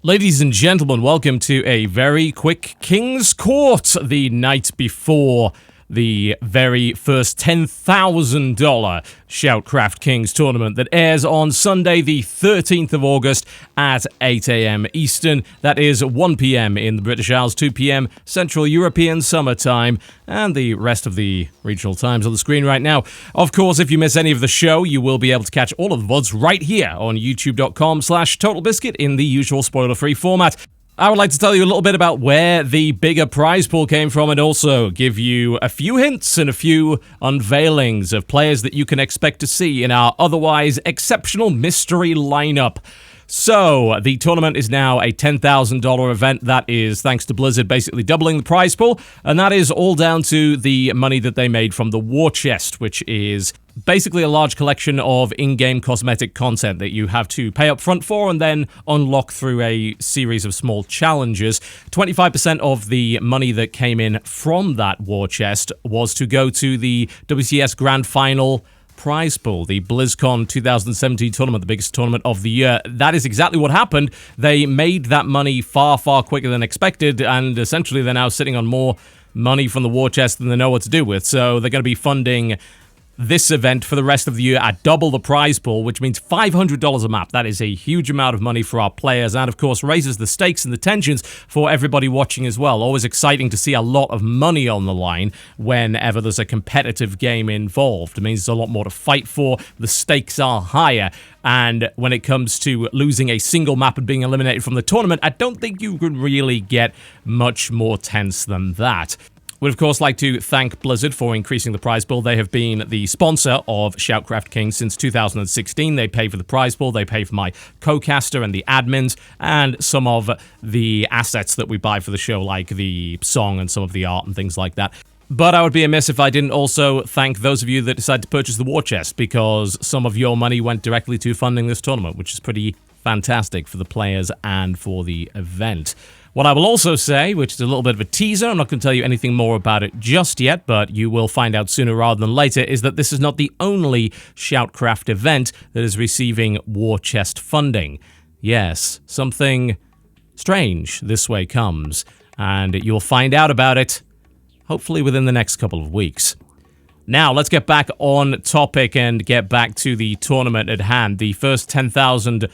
Ladies and gentlemen, welcome to a very quick King's Court the night before the very first $10,000 ShoutCraft Kings tournament that airs on Sunday the 13th of August at 8 a.m. Eastern. That is 1 p.m. in the British Isles, 2 p.m. Central European Summer Time, and the rest of the regional times on the screen right now. Of course, if you miss any of the show, you will be able to catch all of the VODs right here on youtube.com/TotalBiscuit in the usual spoiler-free format. I would like to tell you a little bit about where the bigger prize pool came from and also give you a few hints and a few unveilings of players that you can expect to see in our otherwise exceptional mystery lineup. So, the tournament is now a $10,000 event. That is, thanks to Blizzard, basically doubling the prize pool, and that is all down to the money that they made from the war chest, which is basically a large collection of in-game cosmetic content that you have to pay up front for and then unlock through a series of small challenges. 25% of the money that came in from that war chest was to go to the WCS Grand Final prize pool, the BlizzCon 2017 tournament, the biggest tournament of the year. That is exactly what happened. They made that money far, far quicker than expected, and essentially they're now sitting on more money from the war chest than they know what to do with. So they're going to be funding this event for the rest of the year at double the prize pool, which means $500 a map. That is a huge amount of money for our players and, of course, raises the stakes and the tensions for everybody watching as well. Always exciting to see a lot of money on the line whenever there's a competitive game involved. It means there's a lot more to fight for. The stakes are higher. And when it comes to losing a single map and being eliminated from the tournament, I don't think you can really get much more tense than that. We'd, of course, like to thank Blizzard for increasing the prize pool. They have been the sponsor of ShoutCraft Kings since 2016. They pay for the prize pool, they pay for my co-caster and the admins, and some of the assets that we buy for the show, like the song and some of the art and things like that. But I would be amiss if I didn't also thank those of you that decided to purchase the war chest, because some of your money went directly to funding this tournament, which is pretty fantastic for the players and for the event. What I will also say, which is a little bit of a teaser, I'm not going to tell you anything more about it just yet, but you will find out sooner rather than later, is that this is not the only ShoutCraft event that is receiving war chest funding. Yes, something strange this way comes, and you'll find out about it, hopefully within the next couple of weeks. Now, let's get back on topic and get back to the tournament at hand. The first $10,000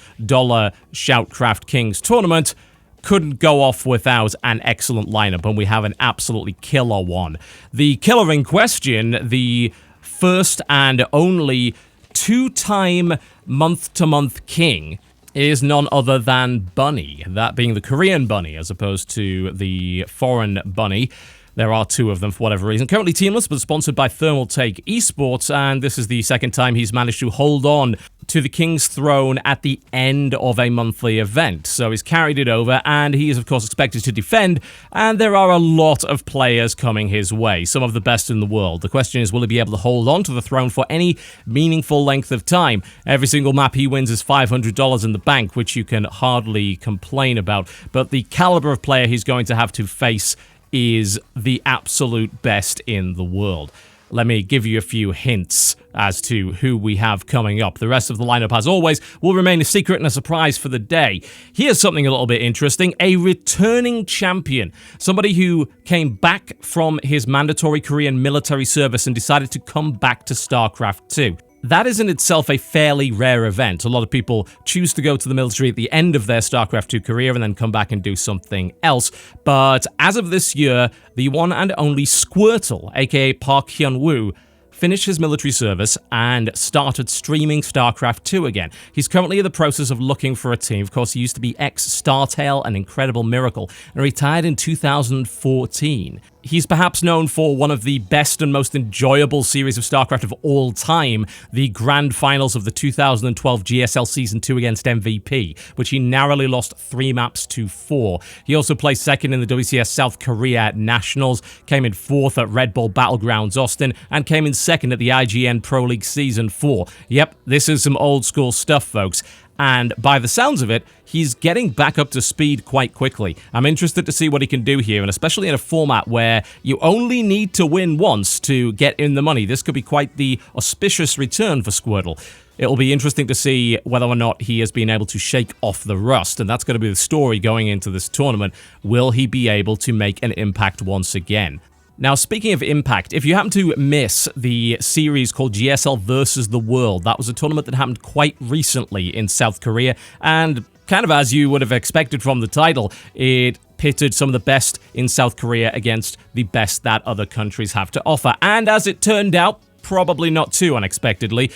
ShoutCraft Kings tournament couldn't go off without an excellent lineup, and we have an absolutely killer one. The killer in question, the first and only two-time month-to-month king, is none other than Bunny, that being the Korean Bunny as opposed to the foreign Bunny. There are two of them for whatever reason. Currently teamless, but sponsored by Thermal Take Esports, and this is the second time he's managed to hold on to the King's throne at the end of a monthly event. So he's carried it over, and he is, of course, expected to defend, and there are a lot of players coming his way, some of the best in the world. The question is, will he be able to hold on to the throne for any meaningful length of time? Every single map he wins is $500 in the bank, which you can hardly complain about, but the caliber of player he's going to have to face is the absolute best in the world. Let me give you a few hints as to who we have coming up. The rest of the lineup, as always, will remain a secret and a surprise for the day. Here's something a little bit interesting. A returning champion. Somebody who came back from his mandatory Korean military service and decided to come back to StarCraft 2. That is in itself a fairly rare event. A lot of people choose to go to the military at the end of their StarCraft 2 career and then come back and do something else. But as of this year, the one and only Squirtle, aka Park Hyun-woo, finished his military service and started streaming StarCraft 2 again. He's currently in the process of looking for a team. Of course, he used to be ex-StarTale and Incredible Miracle and retired in 2014. He's perhaps known for one of the best and most enjoyable series of StarCraft of all time, the Grand Finals of the 2012 GSL Season 2 against MVP, which he narrowly lost 3 maps to 4. He also placed second in the WCS South Korea Nationals, came in 4th at Red Bull Battlegrounds Austin, and came in second at the IGN Pro League Season 4. Yep, this is some old school stuff, folks. And by the sounds of it, he's getting back up to speed quite quickly. I'm interested to see what he can do here, and especially in a format where you only need to win once to get in the money. This could be quite the auspicious return for Squirtle. It'll be interesting to see whether or not he has been able to shake off the rust, and that's going to be the story going into this tournament. Will he be able to make an impact once again? Now, speaking of impact, if you happen to miss the series called GSL versus the World, that was a tournament that happened quite recently in South Korea, and kind of as you would have expected from the title, it pitted some of the best in South Korea against the best that other countries have to offer. And as it turned out, probably not too unexpectedly,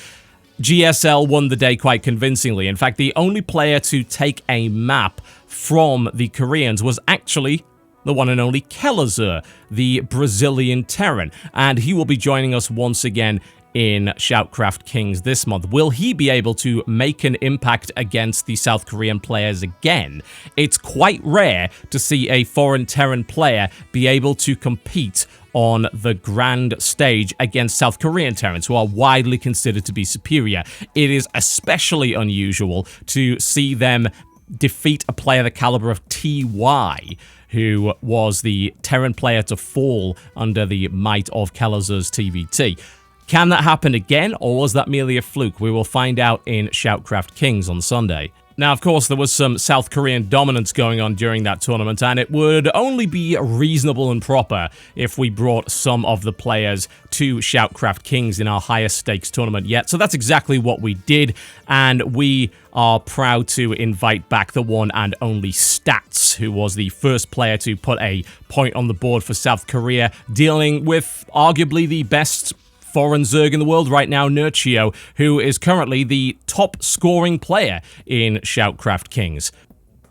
GSL won the day quite convincingly. In fact, the only player to take a map from the Koreans was actually the one and only Kelazur, the Brazilian Terran, and he will be joining us once again in ShoutCraft Kings this month. Will he be able to make an impact against the South Korean players again? It's quite rare to see a foreign Terran player be able to compete on the grand stage against South Korean Terrans, who are widely considered to be superior. It is especially unusual to see them defeat a player the caliber of TY, who was the Terran player to fall under the might of Kelazur's TVT. Can that happen again, or was that merely a fluke? We will find out in ShoutCraft Kings on Sunday. Now, of course, there was some South Korean dominance going on during that tournament, and it would only be reasonable and proper if we brought some of the players to ShoutCraft Kings in our highest stakes tournament yet. So that's exactly what we did, and we are proud to invite back the one and only Stats, who was the first player to put a point on the board for South Korea, dealing with arguably the best foreign Zerg in the world right now, Nurchio, who is currently the top scoring player in ShoutCraft Kings.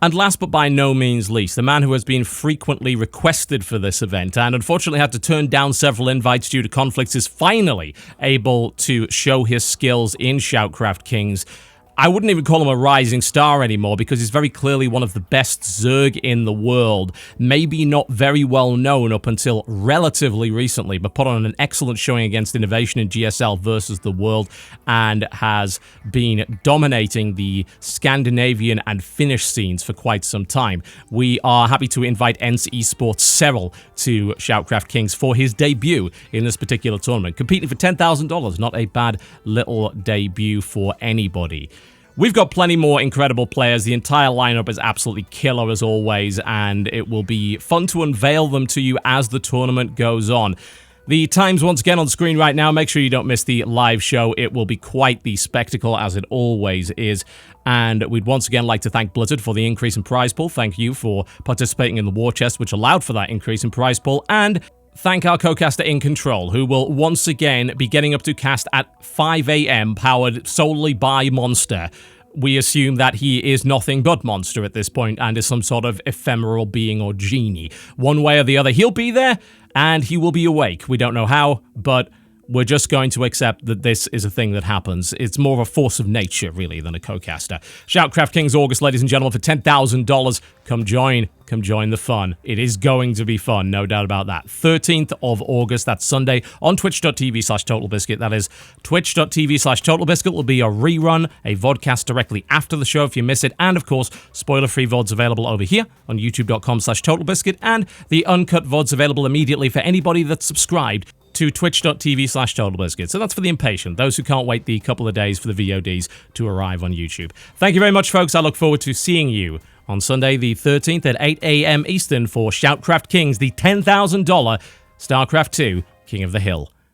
And last but by no means least, the man who has been frequently requested for this event and unfortunately had to turn down several invites due to conflicts is finally able to show his skills in ShoutCraft Kings. I wouldn't even call him a rising star anymore because he's very clearly one of the best Zerg in the world. Maybe not very well known up until relatively recently, but put on an excellent showing against Innovation in GSL versus the World and has been dominating the Scandinavian and Finnish scenes for quite some time. We are happy to invite ENCE Esports Cyril to ShoutCraft Kings for his debut in this particular tournament, competing for $10,000. Not a bad little debut for anybody. We've got plenty more incredible players. The entire lineup is absolutely killer as always, and it will be fun to unveil them to you as the tournament goes on. The times once again on screen right now. Make sure you don't miss the live show. It will be quite the spectacle, as it always is. And we'd once again like to thank Blizzard for the increase in prize pool. Thank you for participating in the war chest, which allowed for that increase in prize pool. And thank our co-caster In Control, who will once again be getting up to cast at 5 a.m. powered solely by Monster. We assume that he is nothing but Monster at this point and is some sort of ephemeral being or genie. One way or the other, he'll be there and he will be awake. We don't know how, but we're just going to accept that this is a thing that happens. It's more of a force of nature, really, than a co-caster. ShoutCraft Kings August, ladies and gentlemen, for $10,000. Come join the fun. It is going to be fun, no doubt about that. 13th of August, that's Sunday, on twitch.tv/TotalBiscuit. That is twitch.tv/TotalBiscuit will be a rerun, a vodcast directly after the show if you miss it. And, of course, spoiler-free VODs available over here on youtube.com/TotalBiscuit. And the uncut VODs available immediately for anybody that's subscribed to twitch.tv/TotalBiscuit. So that's for the impatient, those who can't wait the couple of days for the VODs to arrive on YouTube. Thank you very much, folks. I look forward to seeing you on Sunday the 13th at 8 a.m. Eastern for ShoutCraft Kings, the $10,000 StarCraft 2 King of the Hill.